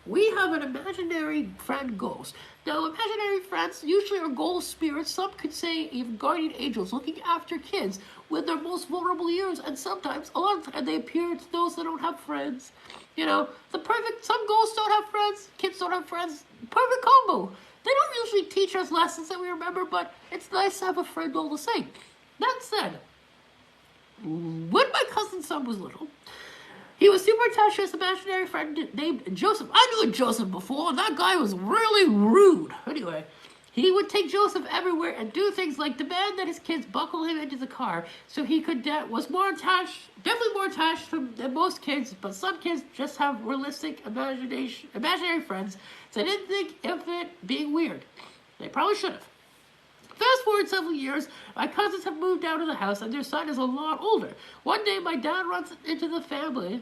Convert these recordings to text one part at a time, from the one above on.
We have an imaginary friend ghost. Now, imaginary friends usually are ghost spirits, some could say even guardian angels looking after kids with their most vulnerable years, and sometimes, a lot of times, they appear to those that don't have friends. You know, some ghosts don't have friends, kids don't have friends. Perfect combo. They don't usually teach us lessons that we remember, but it's nice to have a friend all the same. That said, when my cousin's son was little, he was super attached to his imaginary friend named Joseph. I knew Joseph before. That guy was really rude. Anyway, he would take Joseph everywhere and do things like demand that his kids buckle him into the car so he could was more attached, definitely more attached than most kids. But some kids just have realistic imaginary friends. So they didn't think of it being weird. They probably should have. Fast forward several years, my cousins have moved out of the house and their son is a lot older. One day my dad runs into the family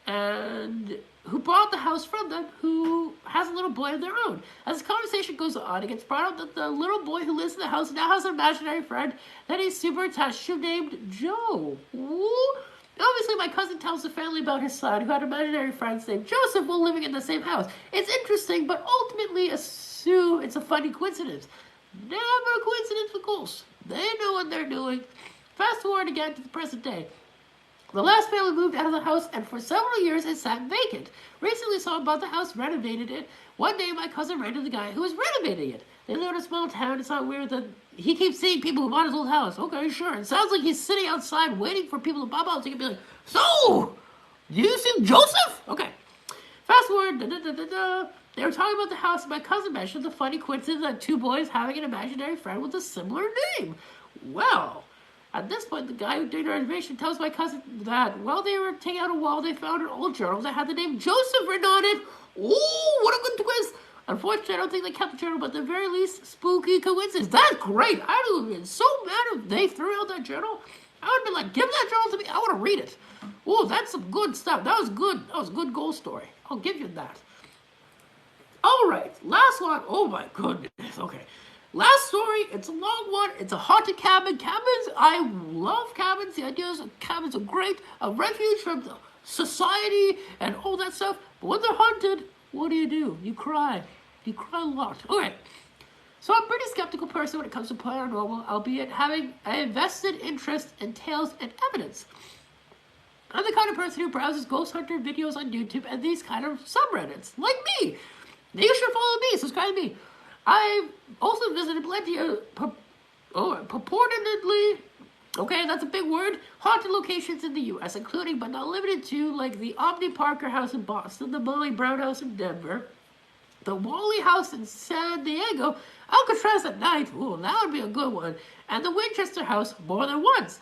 and who bought the house from them, who has a little boy of their own. As the conversation goes on, it gets brought up that the little boy who lives in the house now has an imaginary friend that he's super attached to named Joe. Ooh. Obviously, my cousin tells the family about his son, who had imaginary friends named Joseph while living in the same house. It's interesting, but ultimately assume it's a funny coincidence. Never a coincidence with ghosts. They know what they're doing. Fast forward again to the present day. The last family moved out of the house, and for several years it sat vacant. Recently, someone bought the house, renovated it. One day, my cousin ran to the guy who was renovating it. They live in a small town. It's not weird that he keeps seeing people who bought his old house. Okay, sure. It sounds like he's sitting outside waiting for people to pop out so he can be like, "So, do you see Joseph?" Okay. Fast forward. They were talking about the house, and my cousin mentioned the funny coincidence that two boys having an imaginary friend with a similar name. Well, at this point, the guy who did the renovation tells my cousin that while they were taking out a wall, they found an old journal that had the name Joseph written on it. Ooh, what a good twist! Unfortunately, I don't think they kept the journal, but at the very least, spooky coincidence. That's great! I would have been so mad if they threw out that journal. I would have been like, give that journal to me. I want to read it. Oh, that's some good stuff. That was good. That was a good ghost story. I'll give you that. All right, last one. Oh my goodness. Okay. Last story, it's a long one. It's a haunted cabin. Cabins, I love cabins. The ideas of cabins are great. A refuge from the society and all that stuff. But when they're haunted, what do? You cry. You cry a lot. Okay. So I'm a pretty skeptical person when it comes to paranormal, albeit having a vested interest in tales and evidence. I'm the kind of person who browses ghost hunter videos on YouTube and these kind of subreddits, like me. You should follow me, subscribe to me. I've also visited plenty of purportedly, okay, that's a big word, haunted locations in the U.S., including but not limited to, like the Omni Parker House in Boston, the Molly Brown House in Denver, the Wally House in San Diego, Alcatraz at night, ooh, that would be a good one, and the Winchester House more than once.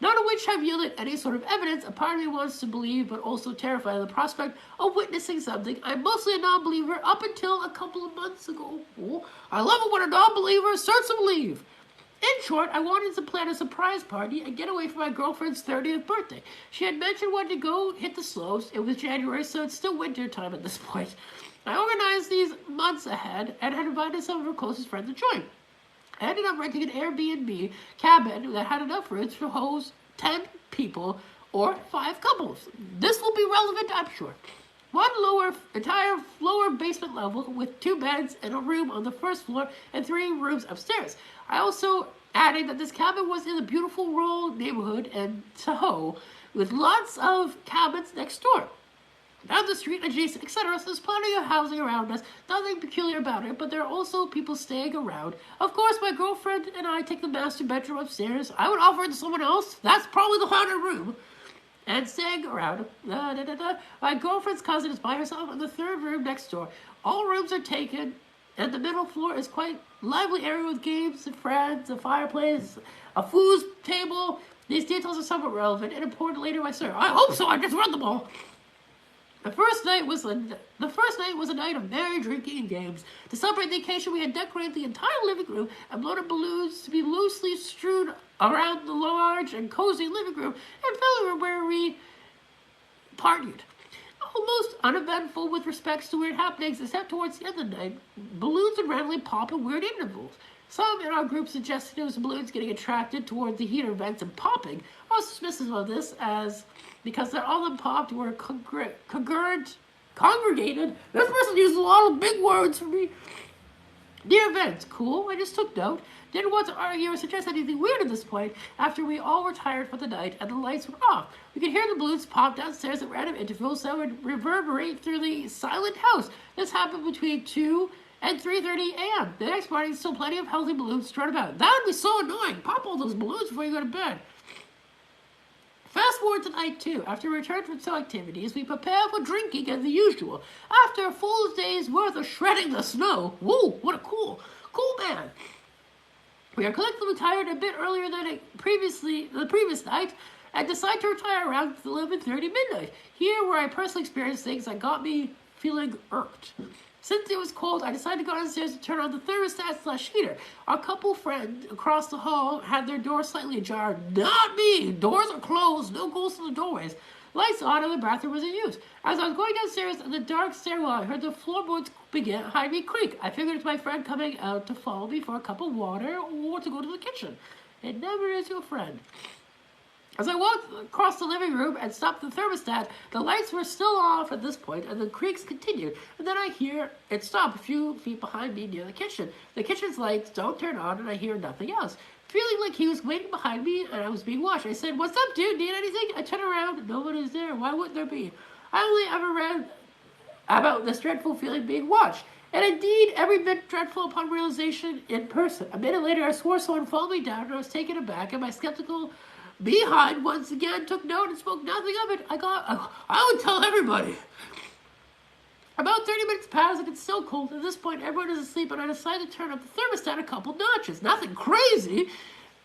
None of which have yielded any sort of evidence. A part of me wants to believe, but also terrified of the prospect of witnessing something. I'm mostly a non-believer up until a couple of months ago. Ooh, I love it when a non-believer starts to believe. In short, I wanted to plan a surprise party and get away from my girlfriend's 30th birthday. She had mentioned wanting to go hit the slopes. It was January, so it's still winter time at this point. I organized these months ahead and had invited some of her closest friends to join. I ended up renting an Airbnb cabin that had enough rooms to host 10 people or 5 couples. This will be relevant, I'm sure. One entire lower basement level with 2 beds and a room on the first floor and 3 rooms upstairs. I also added that this cabin was in a beautiful rural neighborhood in Tahoe with lots of cabins next door. Down the street, adjacent, etc. So there's plenty of housing around us. Nothing peculiar about it, but there are also people staying around. Of course, my girlfriend and I take the master bedroom upstairs. I would offer it to someone else. That's probably the haunted room. And staying around. My girlfriend's cousin is by herself in the 3rd room next door. All rooms are taken, and the middle floor is quite lively area with games and friends, a fireplace, a food table. These details are somewhat relevant and important later in my story. I hope so. I just read them all. The first night was a night of merry drinking and games. To celebrate the occasion, we had decorated the entire living room and blown up balloons to be loosely strewn around the large and cozy living room and family room where we partied. Almost uneventful with respects to weird happenings, except towards the end of the night, balloons would randomly pop at weird intervals. Some in our group suggested it was balloons getting attracted toward the heater vents and popping. I was dismissive of this as because all of them popped were congruent Congregated. This person used a lot of big words for me. The event, cool. I just took note. Didn't want to argue or suggest anything weird at this point after we all retired for the night and the lights were off. We could hear the balloons pop downstairs at random intervals that would reverberate through the silent house. This happened between 2 and 3:30 a.m. The next morning, still plenty of healthy balloons strewn about. That would be so annoying. Pop all those balloons before you go to bed. Fast forward to night 2. After we return from some activities, we prepare for drinking as the usual. After a full day's worth of shredding the snow, woo, what a cool man. We are collectively tired a bit earlier than the previous night and decide to retire around 11:30 midnight. Here, where I personally experienced things that got me feeling irked. Since it was cold, I decided to go downstairs and turn on the thermostat/heater. Our couple friend across the hall had their door slightly ajar. Not me! Doors are closed, no ghosts in the doorways. Lights on and the bathroom was in use. As I was going downstairs in the dark stairwell, I heard the floorboards begin behind me creak. I figured it was my friend coming out to follow me for a cup of water or to go to the kitchen. It never is your friend. As I walked across the living room and stopped the thermostat, the lights were still off at this point, and the creaks continued. And then I hear it stop a few feet behind me near the kitchen. The kitchen's lights don't turn on, and I hear nothing else. Feeling like he was waiting behind me, and I was being watched. I said, "What's up, dude? Need anything?" I turn around, no one is there. Why wouldn't there be? I only ever read about this dreadful feeling being watched. And indeed, every bit dreadful upon realization in person. A minute later, I swore someone followed me down, and I was taken aback, and my skeptical behind once again took note and spoke nothing of it. I would tell everybody. About 30 minutes passed and it's still cold. At this point, everyone is asleep, and I decided to turn up the thermostat a couple notches. Nothing crazy.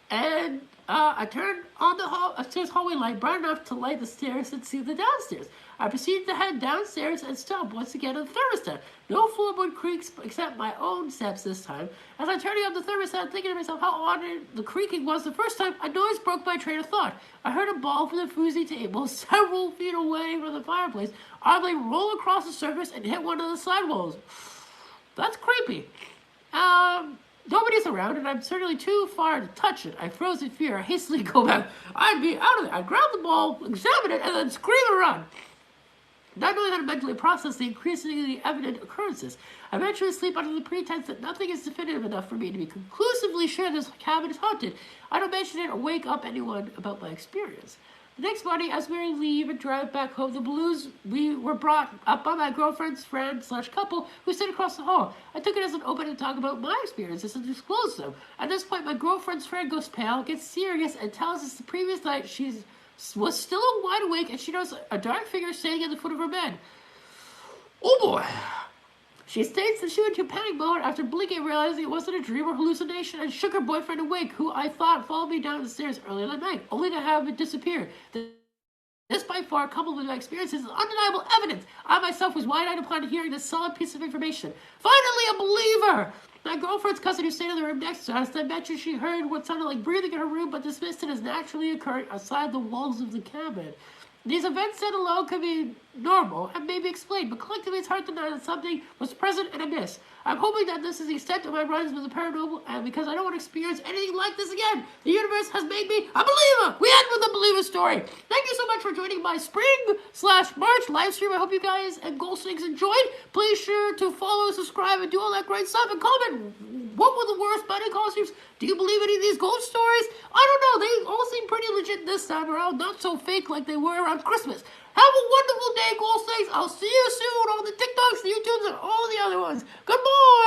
And I turned on the upstairs hallway light bright enough to light the stairs and see the downstairs. I proceeded to head downstairs and stop once again on the thermostat. No floorboard creaks except my own steps this time. As I'm turning on the thermostat, thinking to myself how odd the creaking was the first time, a noise broke my train of thought. I heard a ball from the foosy table several feet away from the fireplace oddly roll across the surface and hit one of the side walls. That's creepy. Nobody's around, and I'm certainly too far to touch it. I froze in fear. I hastily go back. I'd be out of there. I grab the ball, examine it, and then scream and run. Not knowing how to mentally process the increasingly evident occurrences, I eventually sleep under the pretense that nothing is definitive enough for me to be conclusively sure this cabin is haunted. I don't mention it or wake up anyone about my experience. The next morning, as we leave and drive back home, the balloons we were brought up by my girlfriend's friend/couple who stood across the hall. I took it as an open to talk about my experiences and disclose them. At this point, my girlfriend's friend goes pale, gets serious, and tells us the previous night she was still wide awake and she noticed a dark figure standing at the foot of her bed. Oh boy! She states that she went into panic mode after blinking and realizing it wasn't a dream or hallucination, and shook her boyfriend awake, who I thought followed me down the stairs earlier that night, only to have it disappear. This by far, coupled with my experiences, is undeniable evidence. I myself was wide-eyed upon hearing this solid piece of information. Finally, a believer! My girlfriend's cousin, who stayed in the room next to us, then mentioned she heard what sounded like breathing in her room, but dismissed it as naturally occurring outside the walls of the cabin. These events said alone could be normal and maybe explained, but collectively it's hard to deny that something was present and amiss. I'm hoping that this is the extent of my runs with the paranormal, and because I don't want to experience anything like this again, the universe has made me a believer! We end with a believer story! Thank you so much for joining my spring/March live stream. I hope you guys and Ghostlings enjoyed. Please sure to follow, subscribe, and do all that great stuff, and comment what were the worst bunny costumes. Do you believe any of these ghost stories? I don't know, they all seem pretty legit this time around, not so fake like they were around Christmas. Have a wonderful day, Ghostlings. I'll see you soon on the TikToks, the YouTubes, and all the other ones. Good morning.